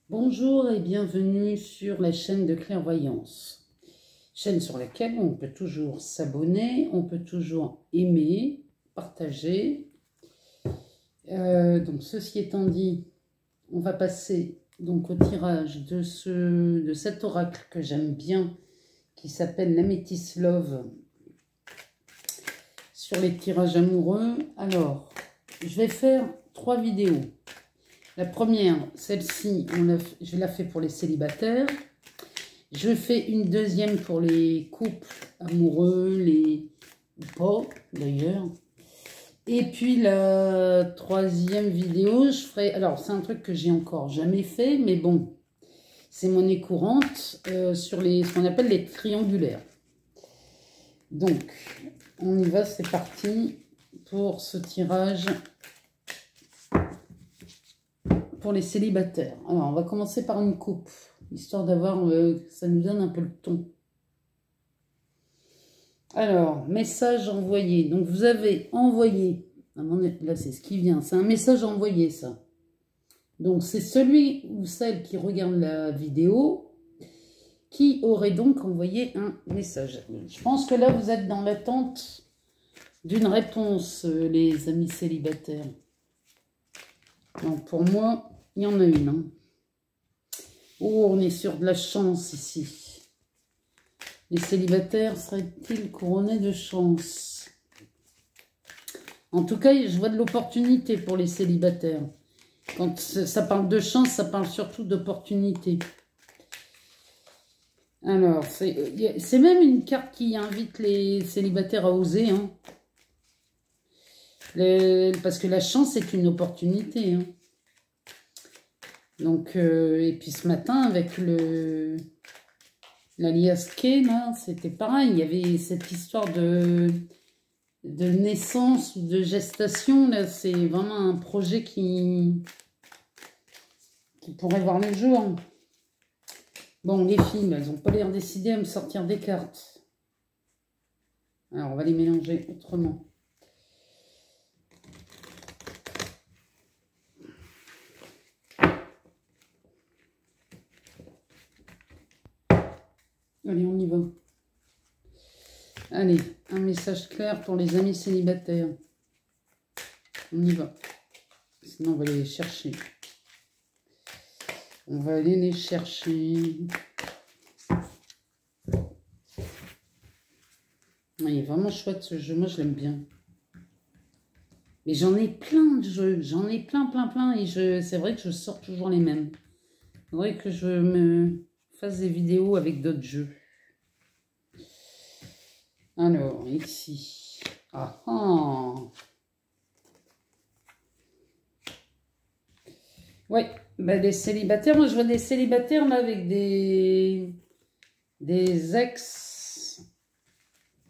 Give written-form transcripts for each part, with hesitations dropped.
Bonjour et bienvenue sur la chaîne de clairvoyance. Chaîne sur laquelle on peut toujours s'abonner, on peut toujours aimer, partager. Donc ceci étant dit, on va passer donc au tirage de cet oracle que j'aime bien, qui s'appelle l'Améthyste Love, sur les tirages amoureux. Alors, je vais faire 3 vidéos. La première, celle-ci, je la fais pour les célibataires. Je fais une deuxième pour les couples amoureux, ou pas d'ailleurs. Et puis la troisième vidéo, je ferai... Alors, c'est un truc que j'ai encore jamais fait, mais bon, c'est monnaie courante sur ce qu'on appelle les triangulaires. Donc, on y va, c'est parti pour ce tirage pour les célibataires. Alors, on va commencer par une coupe, histoire d'avoir, ça nous donne un peu le ton. Alors, message envoyé. Donc, vous avez envoyé, là, c'est ce qui vient, c'est un message envoyé, ça. Donc, c'est celui ou celle qui regarde la vidéo qui aurait donc envoyé un message. Je pense que là, vous êtes dans l'attente d'une réponse, les amis célibataires. Donc, pour moi, il y en a une. Hein. Oh, on est sur de la chance ici. Les célibataires seraient-ils couronnés de chance? En tout cas, je vois de l'opportunité pour les célibataires. Quand ça parle de chance, ça parle surtout d'opportunité. Alors, c'est même une carte qui invite les célibataires à oser. Hein. Parce que la chance est une opportunité. Hein. Donc, et puis ce matin, avec l'alias K, c'était pareil. Il y avait cette histoire de naissance ou de gestation. Là, c'est vraiment un projet qui pourrait voir le jour. Bon, les filles, elles n'ont pas l'air décidées à me sortir des cartes. Alors, on va les mélanger autrement. Allez, on y va. Allez, un message clair pour les amis célibataires. On y va. Sinon, on va aller les chercher. On va aller les chercher. Il est vraiment chouette ce jeu. Moi, je l'aime bien. Mais j'en ai plein de jeux. J'en ai plein. Et c'est vrai que je sors toujours les mêmes. C'est vrai que je me fasse des vidéos avec d'autres jeux. Alors, ici. Ah ah. Ouais, bah des célibataires. Moi, je vois des célibataires là avec des ex.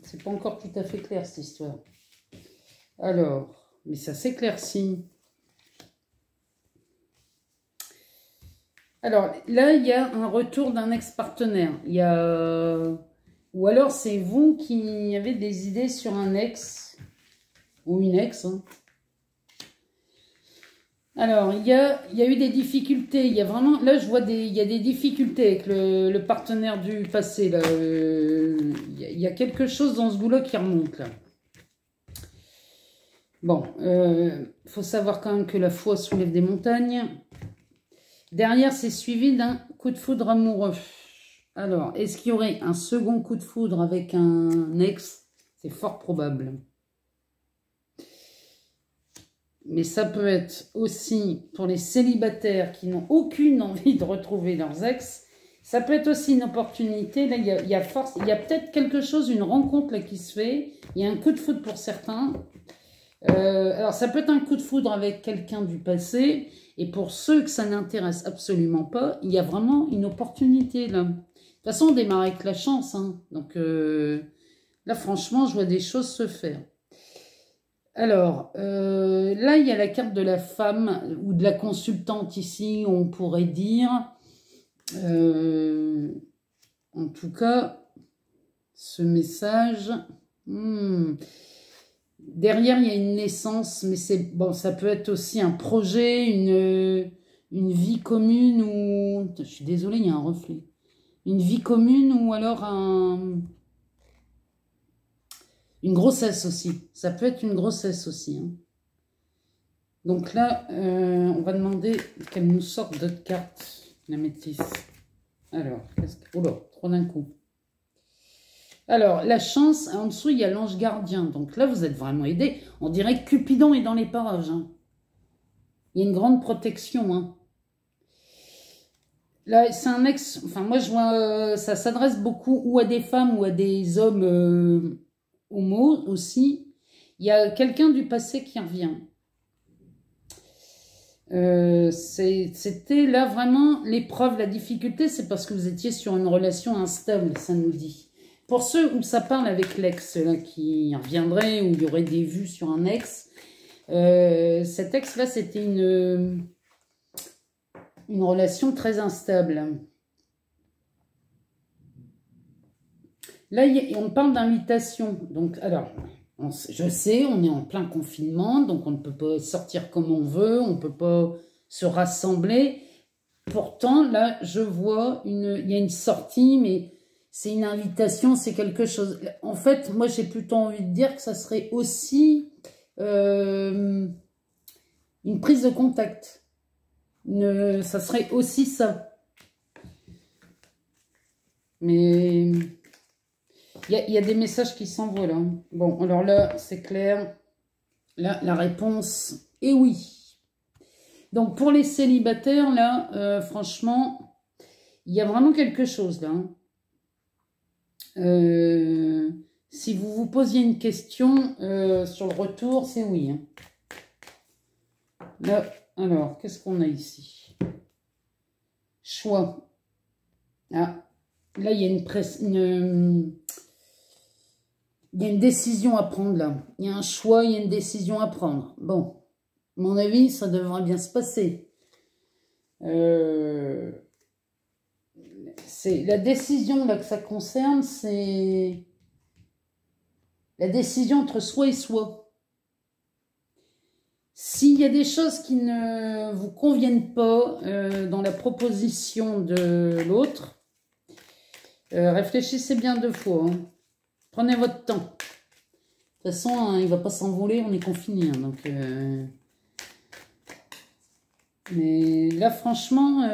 C'est pas encore tout à fait clair cette histoire. Alors, mais ça s'éclaircit. Alors, là, il y a un retour d'un ex-partenaire. Il y a... Ou alors, c'est vous qui avez des idées sur un ex ou une ex. Hein. Alors, il y a eu des difficultés. Il y a vraiment... Là, je vois il y a des difficultés avec le partenaire du passé. Là. Il y a quelque chose dans ce goût-là qui remonte, là. Bon, faut savoir quand même que la foi soulève des montagnes. Derrière, c'est suivi d'un coup de foudre amoureux. Alors, est-ce qu'il y aurait un second coup de foudre avec un ex? C'est fort probable. Mais ça peut être aussi pour les célibataires qui n'ont aucune envie de retrouver leurs ex. Ça peut être aussi une opportunité. Là, il y a peut-être quelque chose, une rencontre là, qui se fait. Il y a un coup de foudre pour certains. Alors, ça peut être un coup de foudre avec quelqu'un du passé. Et pour ceux que ça n'intéresse absolument pas, il y a vraiment une opportunité là. De toute façon, on démarre avec la chance. Hein. Donc là, franchement, je vois des choses se faire. Alors, là, il y a la carte de la femme ou de la consultante ici, on pourrait dire. En tout cas, ce message... Derrière, il y a une naissance, mais c'est bon, ça peut être aussi un projet, une vie commune ou... Je suis désolée, il y a un reflet. Une vie commune ou alors une grossesse aussi. Ça peut être une grossesse aussi. Hein. Donc là, on va demander qu'elle nous sorte d'autres cartes, la métisse. Alors, oh là, trop d'un coup. Alors, la chance, en dessous, il y a l'ange gardien. Donc là, vous êtes vraiment aidé. On dirait que Cupidon est dans les parages. Hein. Il y a une grande protection. Hein. Là, c'est un ex... Enfin, moi, je vois... ça s'adresse beaucoup ou à des femmes ou à des hommes homo aussi. Il y a quelqu'un du passé qui revient. C'était là vraiment l'épreuve, la difficulté, c'est parce que vous étiez sur une relation instable, ça nous dit. Pour ceux où ça parle avec l'ex, là, qui reviendrait, où il y aurait des vues sur un ex, cet ex-là, c'était une relation très instable. Là, on parle d'invitation. Donc, alors, je sais, on est en plein confinement, donc on ne peut pas sortir comme on veut, on ne peut pas se rassembler. Pourtant, là, je vois, il y a une sortie, mais c'est une invitation, c'est quelque chose. En fait, moi, j'ai plutôt envie de dire que ça serait aussi une prise de contact. Ça serait aussi ça. Mais... Il y a des messages qui s'envolent. Hein. Bon, alors là, c'est clair. Là, la réponse est oui. Donc, pour les célibataires, là, franchement, il y a vraiment quelque chose, là. Si vous vous posiez une question sur le retour, c'est oui. Hein. Là, alors, qu'est-ce qu'on a ici? Choix. Ah, là, il y a il y a une décision à prendre là. Il y a un choix, il y a une décision à prendre. Bon, à mon avis, ça devrait bien se passer. C'est la décision là que ça concerne, c'est la décision entre soi et soi. S'il y a des choses qui ne vous conviennent pas dans la proposition de l'autre, réfléchissez bien 2 fois. Hein. Prenez votre temps. De toute façon, hein, il ne va pas s'envoler, on est confiné. Hein, donc, mais là, franchement,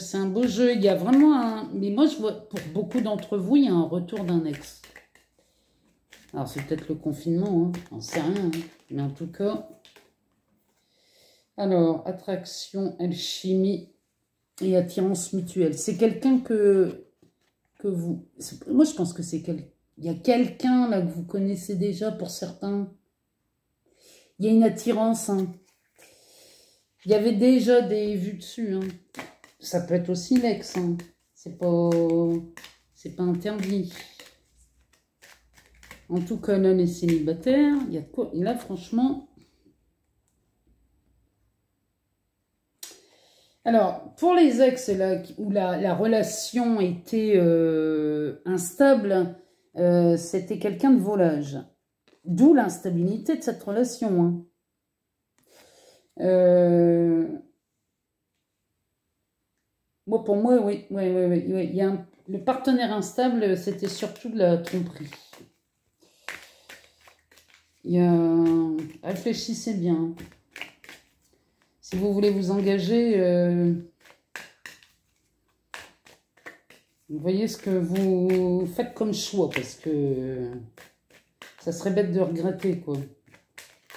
c'est un beau jeu. Il y a vraiment un... Mais moi, je vois, pour beaucoup d'entre vous, il y a un retour d'un ex. Alors, c'est peut-être le confinement, hein, j'en sais rien. Hein. Mais en tout cas... Alors, attraction, alchimie et attirance mutuelle. C'est quelqu'un que vous... Moi, je pense que c'est quelqu'un... Il y a quelqu'un là que vous connaissez déjà pour certains. Il y a une attirance. Hein. Il y avait déjà des vues dessus. Hein. Ça peut être aussi l'ex. Hein. C'est pas interdit. En tout cas, là, les célibataires, il y a de quoi. Et là, franchement... Alors, pour les ex là, où la relation était instable, c'était quelqu'un de volage. D'où l'instabilité de cette relation. Hein. Moi, pour moi, oui. Il y a le partenaire instable, c'était surtout de la tromperie. Réfléchissez bien. Si vous voulez vous engager, vous voyez ce que vous faites comme choix, parce que ça serait bête de regretter, quoi.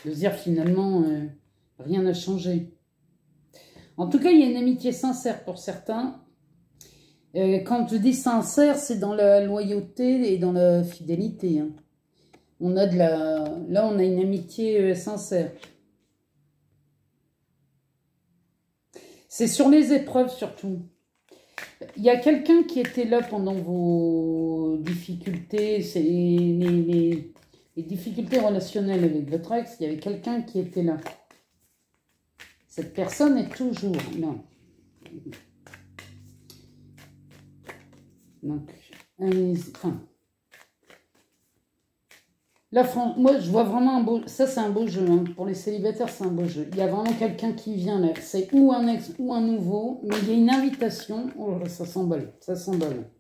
De se dire finalement, rien n'a changé. En tout cas, il y a une amitié sincère pour certains. Quand je dis sincère, c'est dans la loyauté et dans la fidélité. Hein. Là, on a une amitié sincère. C'est sur les épreuves surtout. Il y a quelqu'un qui était là pendant vos difficultés, c'est les difficultés relationnelles avec votre ex, il y avait quelqu'un qui était là. Cette personne est toujours là. Donc, enfin, Là, moi, je vois vraiment un beau... Ça, c'est un beau jeu. Hein. Pour les célibataires, c'est un beau jeu. Il y a vraiment quelqu'un qui vient là. C'est ou un ex ou un nouveau. Mais il y a une invitation. Oh, ça s'emballe. Ça s'emballe.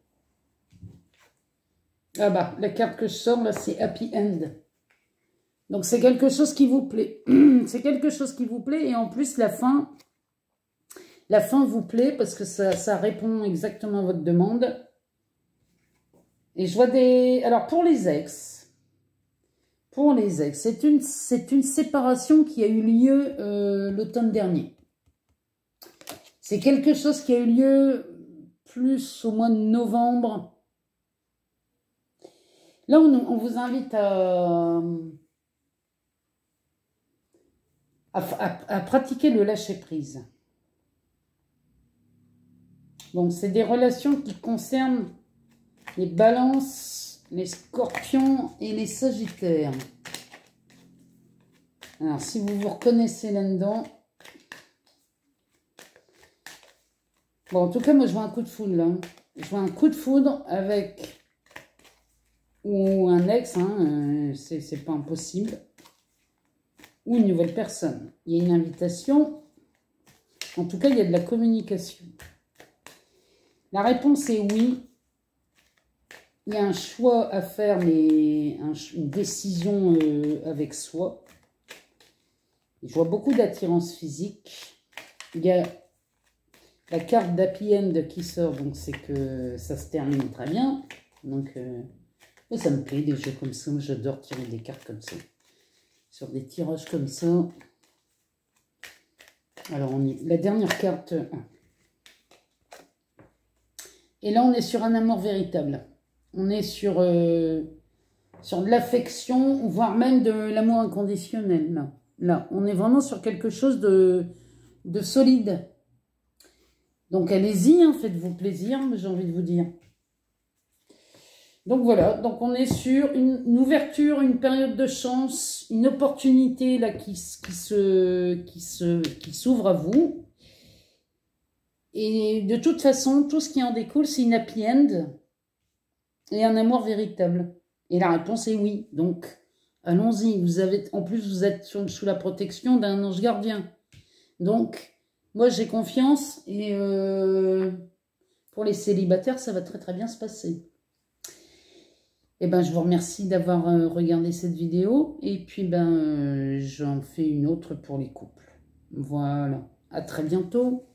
Ah bah, la carte que je sors, là, c'est Happy End. Donc, c'est quelque chose qui vous plaît. C'est quelque chose qui vous plaît. Et en plus, la fin vous plaît parce que ça répond exactement à votre demande. Et je vois des... Alors, pour les ex... c'est une séparation qui a eu lieu l'automne dernier. C'est quelque chose qui a eu lieu plus au mois de novembre. Là, on vous invite à pratiquer le lâcher-prise. Donc, c'est des relations qui concernent les balances, les scorpions et les sagittaires. Alors, si vous vous reconnaissez là-dedans... Bon, en tout cas, moi, je vois un coup de foudre, là. Je vois un coup de foudre avec... Ou un ex, hein, c'est pas impossible. Ou une nouvelle personne. Il y a une invitation. En tout cas, il y a de la communication. La réponse est oui. Il y a un choix à faire, mais une décision avec soi. Je vois beaucoup d'attirance physique. Il y a la carte d'Happy End qui sort, donc c'est que ça se termine très bien. Donc, ça me plaît, des jeux comme ça. J'adore tirer des cartes comme ça. Sur des tirages comme ça. Alors, la dernière carte. Et là, on est sur un amour véritable. On est sur de l'affection, voire même de l'amour inconditionnel. Là, on est vraiment sur quelque chose de solide. Donc, allez-y, hein, faites-vous plaisir, j'ai envie de vous dire. Donc, voilà. Donc, on est sur une ouverture, une période de chance, une opportunité là qui s'ouvre à vous. Et de toute façon, tout ce qui en découle, c'est une happy end et un amour véritable. Et la réponse est oui. Donc, allons-y. En plus, vous êtes sous la protection d'un ange gardien. Donc, moi, j'ai confiance. Et pour les célibataires, ça va très très bien se passer. Et ben, je vous remercie d'avoir regardé cette vidéo. Et puis, j'en fais une autre pour les couples. Voilà. À très bientôt.